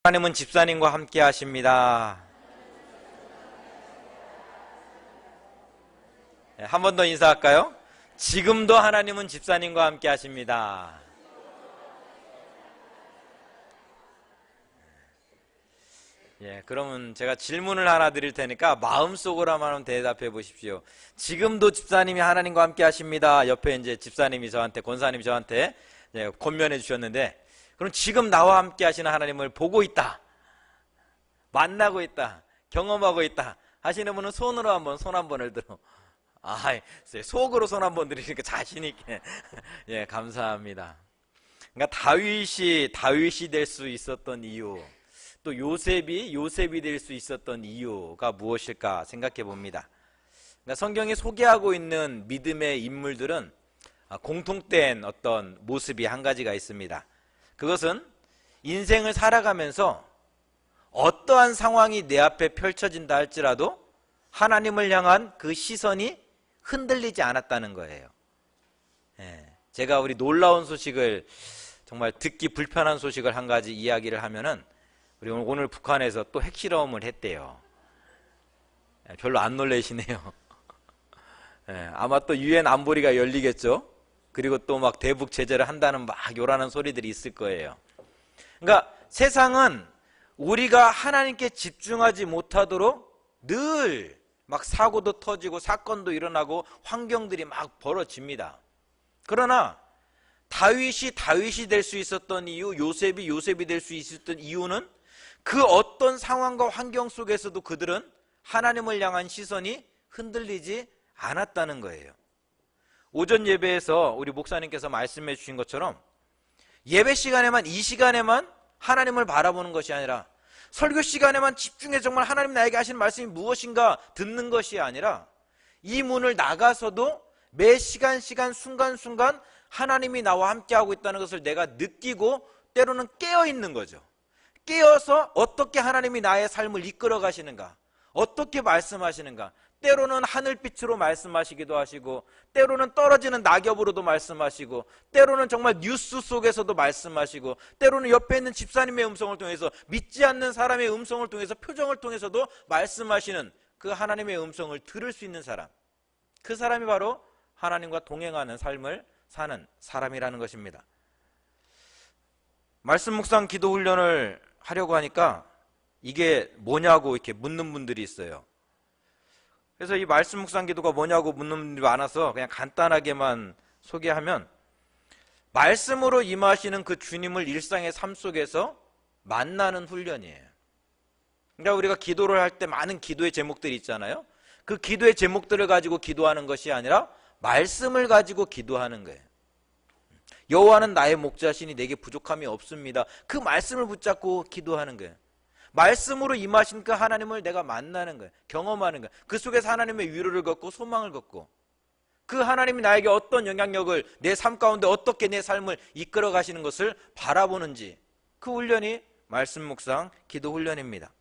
하나님은 집사님과 함께 하십니다. 한 번 더 인사할까요? 지금도 하나님은 집사님과 함께 하십니다. 그러면 제가 질문을 하나 드릴 테니까 마음속으로만 대답해 보십시오. 지금도 집사님이 하나님과 함께 하십니다. 옆에 이제 집사님이 저한테, 권사님이 저한테 권면해 주셨는데, 그럼 지금 나와 함께 하시는 하나님을 보고 있다, 만나고 있다, 경험하고 있다 하시는 분은 손으로 한번, 손 한 번을 들어. 속으로 손 한 번 들으니까 자신있게. 감사합니다. 그러니까 다윗이 될 수 있었던 이유, 또 요셉이 될 수 있었던 이유가 무엇일까 생각해 봅니다. 그러니까 성경이 소개하고 있는 믿음의 인물들은 공통된 어떤 모습이 한 가지가 있습니다. 그것은 인생을 살아가면서 어떠한 상황이 내 앞에 펼쳐진다 할지라도 하나님을 향한 그 시선이 흔들리지 않았다는 거예요. 제가 우리 놀라운 소식을, 정말 듣기 불편한 소식을 한 가지 이야기를 하면은, 우리 오늘 북한에서 또 핵실험을 했대요. 별로 안 놀라시네요. 아마 또 유엔 안보리가 열리겠죠. 그리고 또 막 대북 제재를 한다는 막 요란한 소리들이 있을 거예요. 그러니까 세상은 우리가 하나님께 집중하지 못하도록 늘 막 사고도 터지고 사건도 일어나고 환경들이 막 벌어집니다. 그러나 다윗이 될 수 있었던 이유, 요셉이 될 수 있었던 이유는 그 어떤 상황과 환경 속에서도 그들은 하나님을 향한 시선이 흔들리지 않았다는 거예요. 오전 예배에서 우리 목사님께서 말씀해 주신 것처럼 예배 시간에만, 이 시간에만 하나님을 바라보는 것이 아니라, 설교 시간에만 집중해 정말 하나님 나에게 하시는 말씀이 무엇인가 듣는 것이 아니라, 이 문을 나가서도 매 시간 순간순간 하나님이 나와 함께하고 있다는 것을 내가 느끼고 때로는 깨어있는 거죠. 깨어서 어떻게 하나님이 나의 삶을 이끌어 가시는가, 어떻게 말씀하시는가, 때로는 하늘빛으로 말씀하시기도 하시고, 때로는 떨어지는 낙엽으로도 말씀하시고, 때로는 정말 뉴스 속에서도 말씀하시고, 때로는 옆에 있는 집사님의 음성을 통해서, 믿지 않는 사람의 음성을 통해서, 표정을 통해서도 말씀하시는 그 하나님의 음성을 들을 수 있는 사람, 그 사람이 바로 하나님과 동행하는 삶을 사는 사람이라는 것입니다. 말씀 묵상 기도 훈련을 하려고 하니까 이게 뭐냐고 이렇게 묻는 분들이 있어요. 그래서 이 말씀 묵상 기도가 뭐냐고 묻는 분들이 많아서 그냥 간단하게만 소개하면, 말씀으로 임하시는 그 주님을 일상의 삶 속에서 만나는 훈련이에요. 그러니까 우리가 기도를 할 때 많은 기도의 제목들이 있잖아요. 그 기도의 제목들을 가지고 기도하는 것이 아니라 말씀을 가지고 기도하는 거예요. 여호와는 나의 목자시니 내게 부족함이 없습니다. 그 말씀을 붙잡고 기도하는 거예요. 말씀으로 임하신 그 하나님을 내가 만나는 거예요. 경험하는 거예요. 그 속에서 하나님의 위로를 걷고 소망을 걷고, 그 하나님이 나에게 어떤 영향력을, 내 삶 가운데 어떻게 내 삶을 이끌어 가시는 것을 바라보는지, 그 훈련이 말씀 묵상 기도 훈련입니다.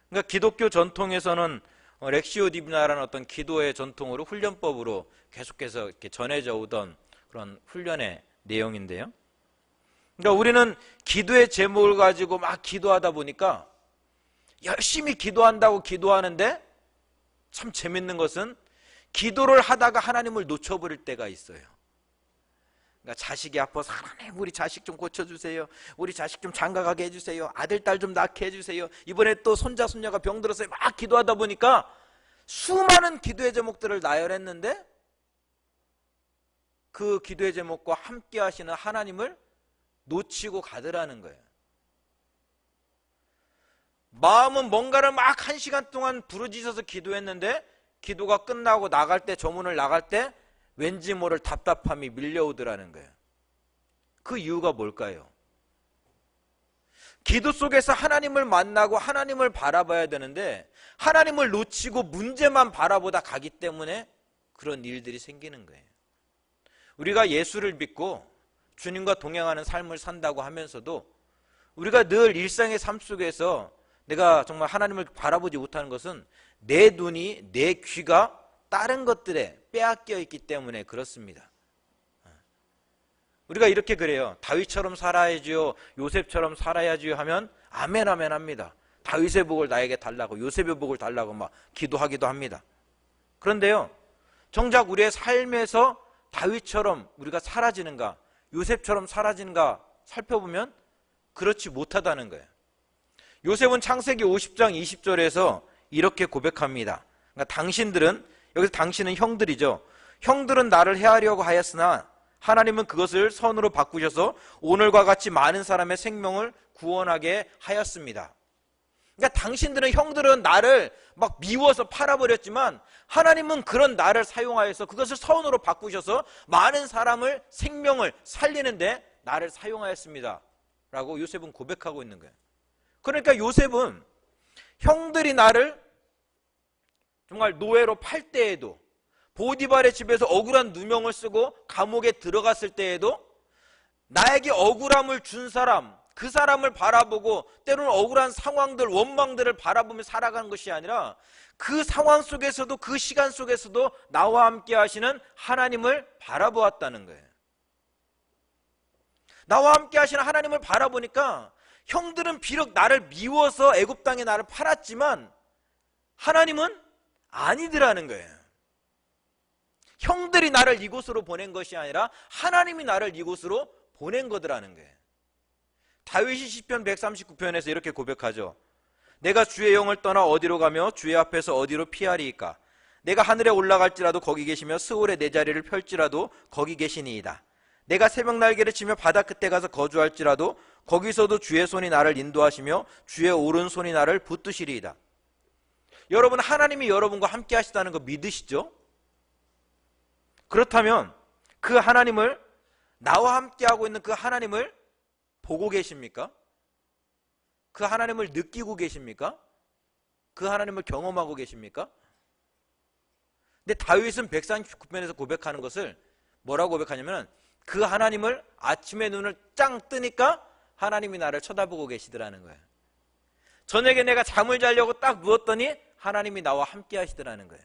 그러니까 기독교 전통에서는 렉시오 디비나라는 어떤 기도의 전통으로, 훈련법으로 계속해서 이렇게 전해져 오던 그런 훈련의 내용인데요. 그러니까 우리는 기도의 제목을 가지고 막 기도하다 보니까 열심히 기도한다고 기도하는데, 참 재밌는 것은 기도를 하다가 하나님을 놓쳐버릴 때가 있어요. 그러니까 자식이 아파서, 하나님 우리 자식 좀 고쳐주세요, 우리 자식 좀 장가가게 해주세요, 아들 딸 좀 낳게 해주세요, 이번에 또 손자 손녀가 병들었어요, 막 기도하다 보니까 수많은 기도의 제목들을 나열했는데, 그 기도의 제목과 함께 하시는 하나님을 놓치고 가더라는 거예요. 마음은 뭔가를 막 1시간 동안 부르짖어서 기도했는데, 기도가 끝나고 나갈 때, 저 문을 나갈 때 왠지 모를 답답함이 밀려오더라는 거예요. 그 이유가 뭘까요? 기도 속에서 하나님을 만나고 하나님을 바라봐야 되는데, 하나님을 놓치고 문제만 바라보다 가기 때문에 그런 일들이 생기는 거예요. 우리가 예수를 믿고 주님과 동행하는 삶을 산다고 하면서도, 우리가 늘 일상의 삶 속에서 내가 정말 하나님을 바라보지 못하는 것은 내 눈이, 내 귀가 다른 것들에 빼앗겨 있기 때문에 그렇습니다. 우리가 이렇게 그래요. 다윗처럼 살아야지요, 요셉처럼 살아야지요 하면 아멘 아멘 합니다. 다윗의 복을 나에게 달라고, 요셉의 복을 달라고 막 기도하기도 합니다. 그런데요, 정작 우리의 삶에서 다윗처럼 우리가 사라지는가, 요셉처럼 사라지는가 살펴보면 그렇지 못하다는 거예요. 요셉은 창세기 50장 20절에서 이렇게 고백합니다. 그러니까 당신들은, 여기서 당신은 형들이죠. 형들은 나를 해하려고 하였으나 하나님은 그것을 선으로 바꾸셔서 오늘과 같이 많은 사람의 생명을 구원하게 하였습니다. 그러니까 당신들은, 형들은 나를 막 미워서 팔아버렸지만 하나님은 그런 나를 사용하여서 그것을 선으로 바꾸셔서 많은 사람을, 생명을 살리는데 나를 사용하였습니다 라고 요셉은 고백하고 있는 거예요. 그러니까 요셉은 형들이 나를 정말 노예로 팔 때에도, 보디발의 집에서 억울한 누명을 쓰고 감옥에 들어갔을 때에도 나에게 억울함을 준 사람, 그 사람을 바라보고 때로는 억울한 상황들, 원망들을 바라보며 살아가는 것이 아니라 그 상황 속에서도, 그 시간 속에서도 나와 함께 하시는 하나님을 바라보았다는 거예요. 나와 함께 하시는 하나님을 바라보니까 형들은 비록 나를 미워서 애굽 땅에 나를 팔았지만 하나님은 아니더라는 거예요. 형들이 나를 이곳으로 보낸 것이 아니라 하나님이 나를 이곳으로 보낸 거더라는 거예요. 다윗이 시편 139편에서 이렇게 고백하죠. 내가 주의 영을 떠나 어디로 가며 주의 앞에서 어디로 피하리이까? 내가 하늘에 올라갈지라도 거기 계시며 스올에 내 자리를 펼지라도 거기 계시니이다. 내가 새벽 날개를 치며 바다 끝에 가서 거주할지라도 거기서도 주의 손이 나를 인도하시며 주의 오른손이 나를 붙드시리이다. 여러분, 하나님이 여러분과 함께 하시다는 거 믿으시죠? 그렇다면 그 하나님을, 나와 함께하고 있는 그 하나님을 보고 계십니까? 그 하나님을 느끼고 계십니까? 그 하나님을 경험하고 계십니까? 근데 다윗은 139편에서 고백하는 것을 뭐라고 고백하냐면, 그 하나님을 아침에 눈을 짱 뜨니까 하나님이 나를 쳐다보고 계시더라는 거예요. 저녁에 내가 잠을 자려고 딱 누웠더니 하나님이 나와 함께 하시더라는 거예요.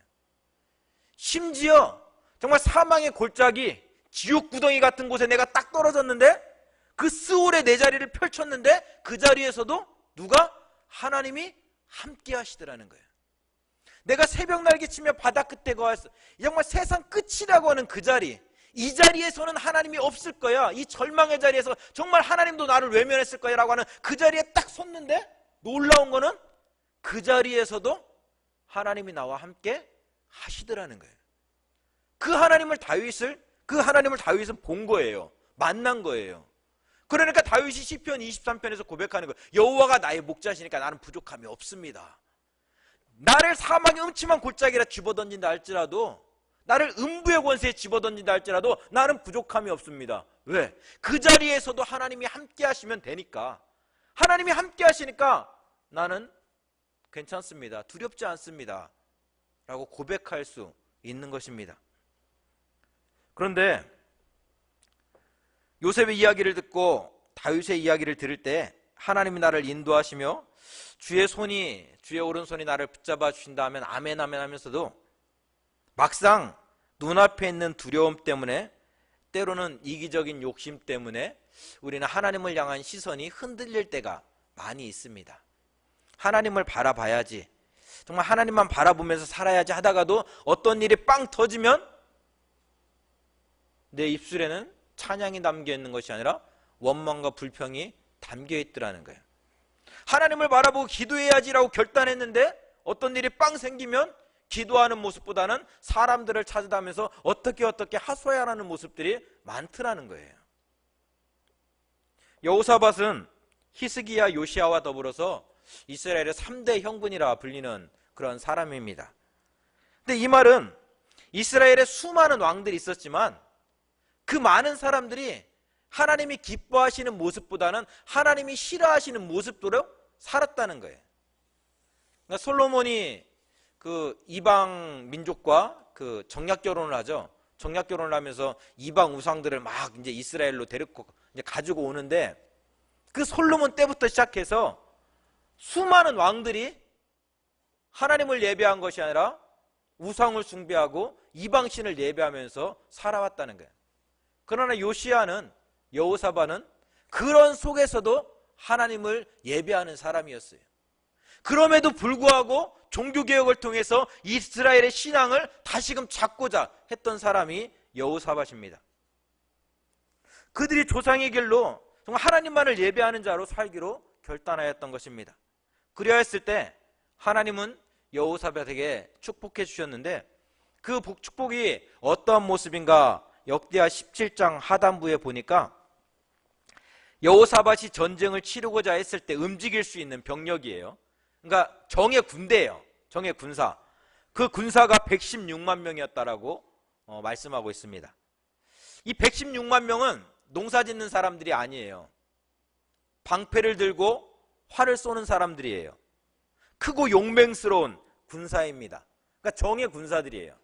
심지어 정말 사망의 골짜기, 지옥 구덩이 같은 곳에 내가 딱 떨어졌는데, 그 스올에 내 자리를 펼쳤는데 그 자리에서도 누가? 하나님이 함께 하시더라는 거예요. 내가 새벽 날개 치며 바다 끝에 거했어. 정말 세상 끝이라고 하는 그 자리, 이 자리에서는 하나님이 없을 거야. 이 절망의 자리에서 정말 하나님도 나를 외면했을 거야 라고 하는 그 자리에 딱 섰는데, 놀라운 거는 그 자리에서도 하나님이 나와 함께 하시더라는 거예요. 그 하나님을 다윗은 본 거예요. 만난 거예요. 그러니까 다윗이 시편 23편에서 고백하는 거예요. 여호와가 나의 목자시니까 나는 부족함이 없습니다. 나를 사망의 음침한 골짜기라 집어던진다 할지라도, 나를 음부의 권세에 집어던진다 할지라도 나는 부족함이 없습니다. 왜? 그 자리에서도 하나님이 함께 하시면 되니까. 하나님이 함께 하시니까 나는 괜찮습니다. 두렵지 않습니다 라고 고백할 수 있는 것입니다. 그런데 요셉의 이야기를 듣고 다윗의 이야기를 들을 때 하나님이 나를 인도하시며 주의 오른손이 나를 붙잡아 주신다 하면 아멘 아멘 하면서도 막상 눈앞에 있는 두려움 때문에, 때로는 이기적인 욕심 때문에 우리는 하나님을 향한 시선이 흔들릴 때가 많이 있습니다. 하나님을 바라봐야지, 정말 하나님만 바라보면서 살아야지 하다가도 어떤 일이 빵 터지면 내 입술에는 찬양이 담겨있는 것이 아니라 원망과 불평이 담겨있더라는 거예요. 하나님을 바라보고 기도해야지라고 결단했는데 어떤 일이 빵 생기면 기도하는 모습보다는 사람들을 찾아다니면서 어떻게 하소연하는 모습들이 많더라는 거예요. 여호사밧은 히스기야, 요시야와 더불어서 이스라엘의 3대 형군이라 불리는 그런 사람입니다. 근데 이 말은 이스라엘에 수많은 왕들이 있었지만 그 많은 사람들이 하나님이 기뻐하시는 모습보다는 하나님이 싫어하시는 모습으로 살았다는 거예요. 그러니까 솔로몬이 그 이방 민족과 그 정략 결혼을 하죠. 정략 결혼을 하면서 이방 우상들을 막 이제 이스라엘로 데리고 이제 가지고 오는데, 그 솔로몬 때부터 시작해서 수많은 왕들이 하나님을 예배한 것이 아니라 우상을 숭배하고 이방신을 예배하면서 살아왔다는 거예요. 그러나 요시야는, 여호사밧은 그런 속에서도 하나님을 예배하는 사람이었어요. 그럼에도 불구하고 종교개혁을 통해서 이스라엘의 신앙을 다시금 잡고자 했던 사람이 여호사밧입니다. 그들이 조상의 길로 정말 하나님만을 예배하는 자로 살기로 결단하였던 것입니다. 그리하였을 때 하나님은 여호사밧에게 축복해 주셨는데, 그 축복이 어떠한 모습인가 역대하 17장 하단부에 보니까 여호사밧이 전쟁을 치르고자 했을 때 움직일 수 있는 병력이에요. 그러니까 정예 군대예요. 정예 군사. 그 군사가 116만 명이었다라고 말씀하고 있습니다. 이 116만 명은 농사 짓는 사람들이 아니에요. 방패를 들고 활을 쏘는 사람들이에요. 크고 용맹스러운 군사입니다. 그러니까 정예 군사들이에요.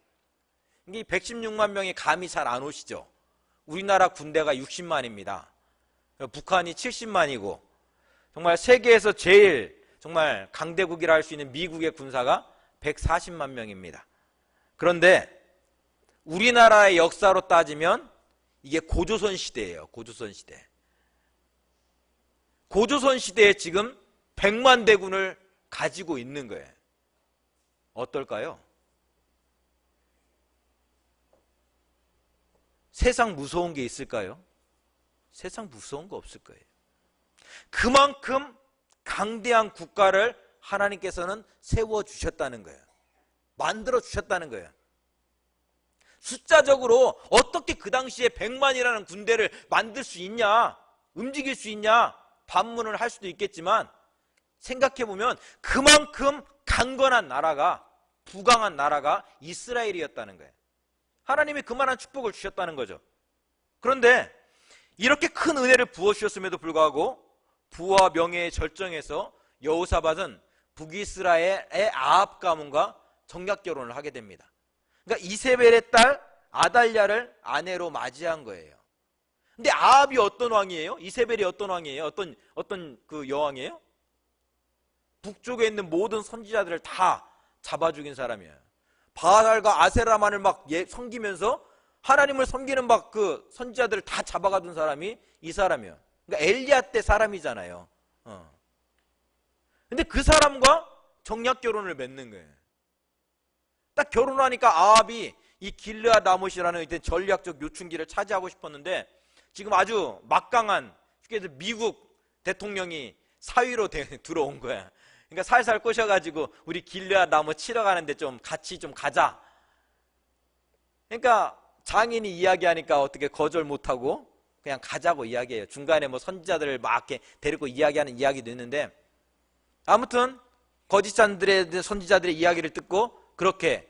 이 116만 명이 감이 잘 안 오시죠? 우리나라 군대가 60만입니다. 북한이 70만이고 정말 세계에서 제일 정말 강대국이라 할 수 있는 미국의 군사가 140만 명입니다. 그런데 우리나라의 역사로 따지면 이게 고조선 시대예요. 고조선 시대. 고조선 시대에 지금 100만 대군을 가지고 있는 거예요. 어떨까요? 세상 무서운 게 있을까요? 세상 무서운 거 없을 거예요. 그만큼 강대한 국가를 하나님께서는 세워주셨다는 거예요. 만들어주셨다는 거예요. 숫자적으로 어떻게 그 당시에 100만이라는 군대를 만들 수 있냐, 움직일 수 있냐 반문을 할 수도 있겠지만, 생각해보면 그만큼 강건한 나라가, 부강한 나라가 이스라엘이었다는 거예요. 하나님이 그만한 축복을 주셨다는 거죠. 그런데 이렇게 큰 은혜를 부어주셨음에도 불구하고 부와 명예의 절정에서 여호사밧은 북이스라엘의 아합 가문과 정략 결혼을 하게 됩니다. 그러니까 이세벨의 딸 아달랴를 아내로 맞이한 거예요. 근데 아합이 어떤 왕이에요? 이세벨이 어떤 왕이에요? 어떤 그 여왕이에요? 북쪽에 있는 모든 선지자들을 다 잡아 죽인 사람이에요. 바알과 아세라만을 막 섬기면서 하나님을 섬기는 막 그 선지자들을 다 잡아가둔 사람이 이 사람이에요. 그러니까 엘리야 때 사람이잖아요. 근데 그 사람과 정략 결혼을 맺는 거예요. 딱 결혼하니까 아합이 이 길르앗 라못이라는 전략적 요충지를 차지하고 싶었는데, 지금 아주 막강한 미국 대통령이 사위로 들어온 거야. 그러니까 살살 꼬셔가지고 우리 길르앗 라못 치러 가는데 좀 같이 좀 가자. 그러니까 장인이 이야기하니까 어떻게 거절 못하고 그냥 가자고 이야기해요. 중간에 뭐 선지자들을 막 이렇게 데리고 이야기하는 이야기도 있는데, 아무튼 거짓잔들의 선지자들의 이야기를 듣고 그렇게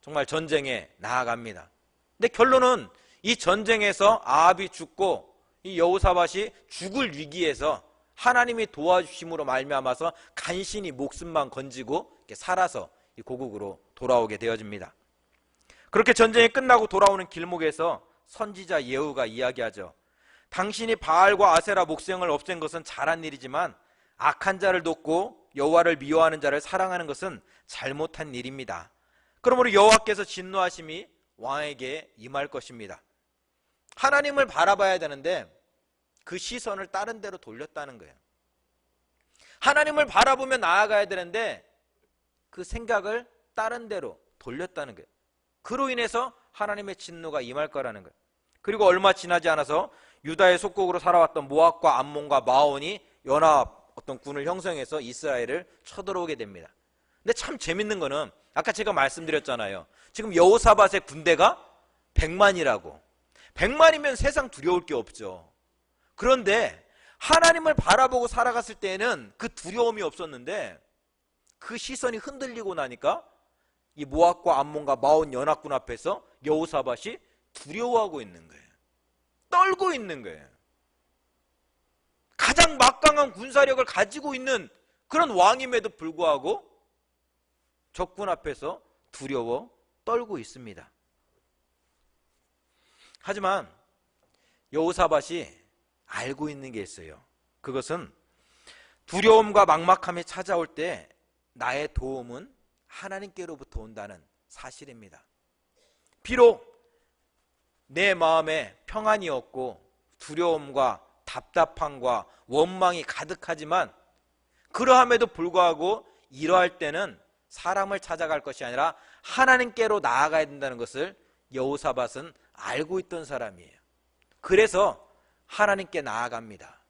정말 전쟁에 나아갑니다. 근데 결론은 이 전쟁에서 아합이 죽고 이 여호사밧이 죽을 위기에서 하나님이 도와주심으로 말미암아서 간신히 목숨만 건지고 이렇게 살아서 이 고국으로 돌아오게 되어집니다. 그렇게 전쟁이 끝나고 돌아오는 길목에서 선지자 예후가 이야기하죠. 당신이 바알과 아세라 목성을 없앤 것은 잘한 일이지만 악한 자를 돕고 여호와를 미워하는 자를 사랑하는 것은 잘못한 일입니다. 그러므로 여호와께서 진노하심이 왕에게 임할 것입니다. 하나님을 바라봐야 되는데 그 시선을 다른 데로 돌렸다는 거예요. 하나님을 바라보며 나아가야 되는데 그 생각을 다른 데로 돌렸다는 거예요. 그로 인해서 하나님의 진노가 임할 거라는 거예요. 그리고 얼마 지나지 않아서 유다의 속국으로 살아왔던 모압과 암몬과 마온이 연합 어떤 군을 형성해서 이스라엘을 쳐들어오게 됩니다. 근데 참 재밌는 거는 아까 제가 말씀드렸잖아요. 지금 여호사밧의 군대가 100만이라고. 100만이면 세상 두려울 게 없죠. 그런데 하나님을 바라보고 살아갔을 때에는 그 두려움이 없었는데, 그 시선이 흔들리고 나니까 이 모압과 암몬과 마온 연합군 앞에서 여호사밧이 두려워하고 있는 거예요. 떨고 있는 거예요. 가장 막강한 군사력을 가지고 있는 그런 왕임에도 불구하고 적군 앞에서 두려워 떨고 있습니다. 하지만 여호사밧이 알고 있는 게 있어요. 그것은 두려움과 막막함이 찾아올 때 나의 도움은 하나님께로부터 온다는 사실입니다. 비록 내 마음에 평안이 없고 두려움과 답답함과 원망이 가득하지만 그러함에도 불구하고 이러할 때는 사람을 찾아갈 것이 아니라 하나님께로 나아가야 된다는 것을 여호사밧은 알고 있던 사람이에요. 그래서 하나님께 나아갑니다.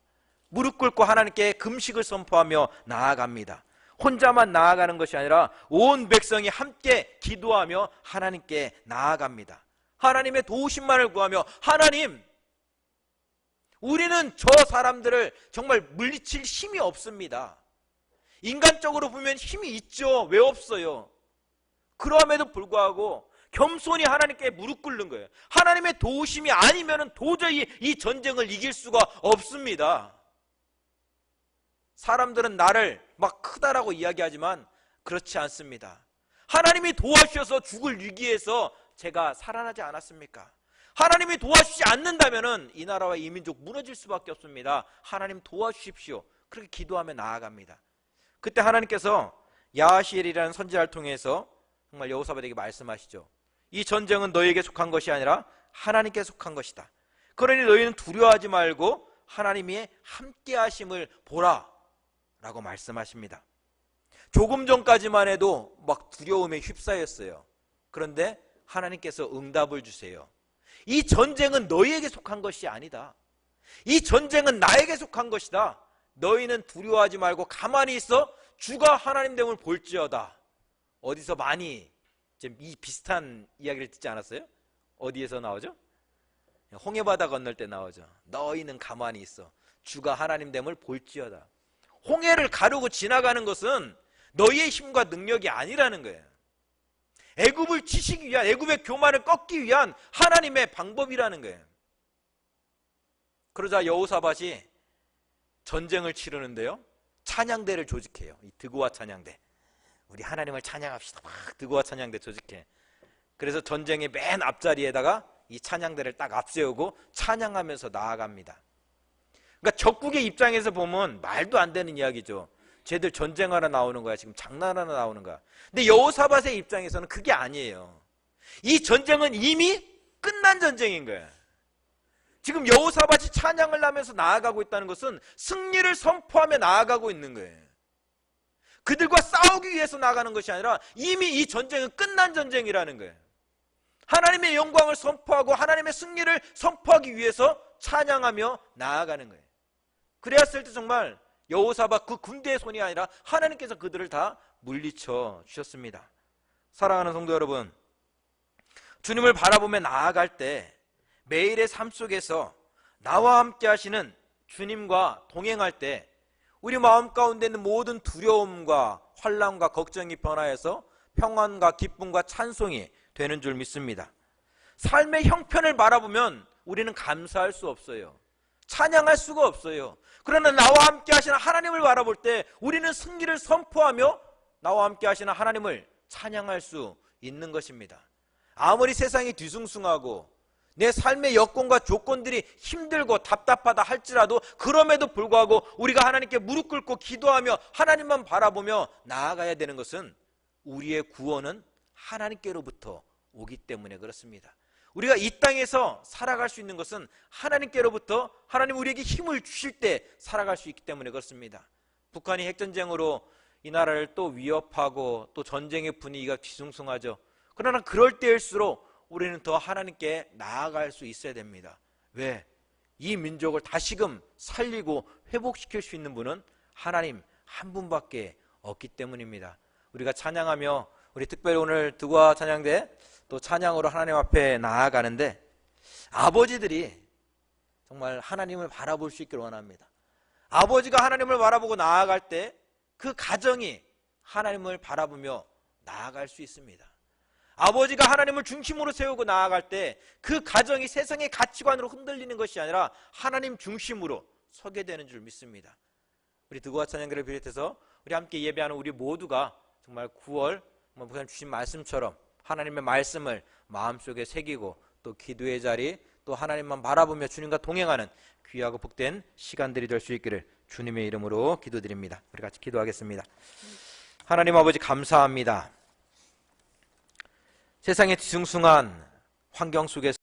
무릎 꿇고 하나님께 금식을 선포하며 나아갑니다. 혼자만 나아가는 것이 아니라 온 백성이 함께 기도하며 하나님께 나아갑니다. 하나님의 도우심만을 구하며 하나님, 우리는 저 사람들을 정말 물리칠 힘이 없습니다. 인간적으로 보면 힘이 있죠. 왜 없어요? 그럼에도 불구하고 겸손히 하나님께 무릎 꿇는 거예요. 하나님의 도우심이 아니면 도저히 이 전쟁을 이길 수가 없습니다. 사람들은 나를 막 크다라고 이야기하지만 그렇지 않습니다. 하나님이 도와주셔서 죽을 위기에서 제가 살아나지 않았습니까? 하나님이 도와주지 않는다면 이 나라와 이 민족 무너질 수밖에 없습니다. 하나님 도와주십시오. 그렇게 기도하며 나아갑니다. 그때 하나님께서 야하시엘이라는 선지자를 통해서 정말 여호사밧에게 말씀하시죠. 이 전쟁은 너희에게 속한 것이 아니라 하나님께 속한 것이다. 그러니 너희는 두려워하지 말고 하나님이 함께 하심을 보라 라고 말씀하십니다. 조금 전까지만 해도 막 두려움에 휩싸였어요. 그런데 하나님께서 응답을 주세요. 이 전쟁은 너희에게 속한 것이 아니다. 이 전쟁은 나에게 속한 것이다. 너희는 두려워하지 말고 가만히 있어 주가 하나님 됨을 볼지어다. 어디서 많이 이 비슷한 이야기를 듣지 않았어요? 어디에서 나오죠? 홍해바다 건널 때 나오죠. 너희는 가만히 있어 주가 하나님 됨을 볼지어다. 홍해를 가르고 지나가는 것은 너희의 힘과 능력이 아니라는 거예요. 애굽을 치시기 위한, 애굽의 교만을 꺾기 위한 하나님의 방법이라는 거예요. 그러자 여호사밧이 전쟁을 치르는데요, 찬양대를 조직해요. 이 드고와 찬양대, 우리 하나님을 찬양합시다. 막 드고와 찬양대 조직해. 그래서 전쟁의 맨 앞자리에다가 이 찬양대를 딱 앞세우고 찬양하면서 나아갑니다. 그러니까 적국의 입장에서 보면 말도 안 되는 이야기죠. 쟤들 전쟁하러 나오는 거야, 지금 장난하러 나오는 거야. 근데 여호사밧의 입장에서는 그게 아니에요. 이 전쟁은 이미 끝난 전쟁인 거예요. 지금 여호사밧이 찬양을 하면서 나아가고 있다는 것은 승리를 선포하며 나아가고 있는 거예요. 그들과 싸우기 위해서 나가는 것이 아니라 이미 이 전쟁은 끝난 전쟁이라는 거예요. 하나님의 영광을 선포하고 하나님의 승리를 선포하기 위해서 찬양하며 나아가는 거예요. 그랬을 때 정말 여호사밧 그 군대의 손이 아니라 하나님께서 그들을 다 물리쳐 주셨습니다. 사랑하는 성도 여러분, 주님을 바라보며 나아갈 때 매일의 삶 속에서 나와 함께 하시는 주님과 동행할 때 우리 마음 가운데 있는 모든 두려움과 환난과 걱정이 변화해서 평안과 기쁨과 찬송이 되는 줄 믿습니다. 삶의 형편을 바라보면 우리는 감사할 수 없어요. 찬양할 수가 없어요. 그러나 나와 함께 하시는 하나님을 바라볼 때 우리는 승리를 선포하며 나와 함께 하시는 하나님을 찬양할 수 있는 것입니다. 아무리 세상이 뒤숭숭하고 내 삶의 여건과 조건들이 힘들고 답답하다 할지라도 그럼에도 불구하고 우리가 하나님께 무릎 꿇고 기도하며 하나님만 바라보며 나아가야 되는 것은 우리의 구원은 하나님께로부터 오기 때문에 그렇습니다. 우리가 이 땅에서 살아갈 수 있는 것은 하나님께로부터, 하나님 우리에게 힘을 주실 때 살아갈 수 있기 때문에 그렇습니다. 북한이 핵전쟁으로 이 나라를 또 위협하고 또 전쟁의 분위기가 뒤숭숭하죠. 그러나 그럴 때일수록 우리는 더 하나님께 나아갈 수 있어야 됩니다. 왜? 이 민족을 다시금 살리고 회복시킬 수 있는 분은 하나님 한 분밖에 없기 때문입니다. 우리가 찬양하며, 우리 특별히 오늘 드고와 찬양대 또 찬양으로 하나님 앞에 나아가는데 아버지들이 정말 하나님을 바라볼 수 있기를 원합니다. 아버지가 하나님을 바라보고 나아갈 때 그 가정이 하나님을 바라보며 나아갈 수 있습니다. 아버지가 하나님을 중심으로 세우고 나아갈 때 그 가정이 세상의 가치관으로 흔들리는 것이 아니라 하나님 중심으로 서게 되는 줄 믿습니다. 우리 드고와 찬양대를 비롯해서 우리 함께 예배하는 우리 모두가 정말 9월 목사님 주신 말씀처럼 하나님의 말씀을 마음속에 새기고 또 기도의 자리, 또 하나님만 바라보며 주님과 동행하는 귀하고 복된 시간들이 될 수 있기를 주님의 이름으로 기도드립니다. 우리 같이 기도하겠습니다. 하나님 아버지 감사합니다. 세상의 뒤숭숭한 환경 속에서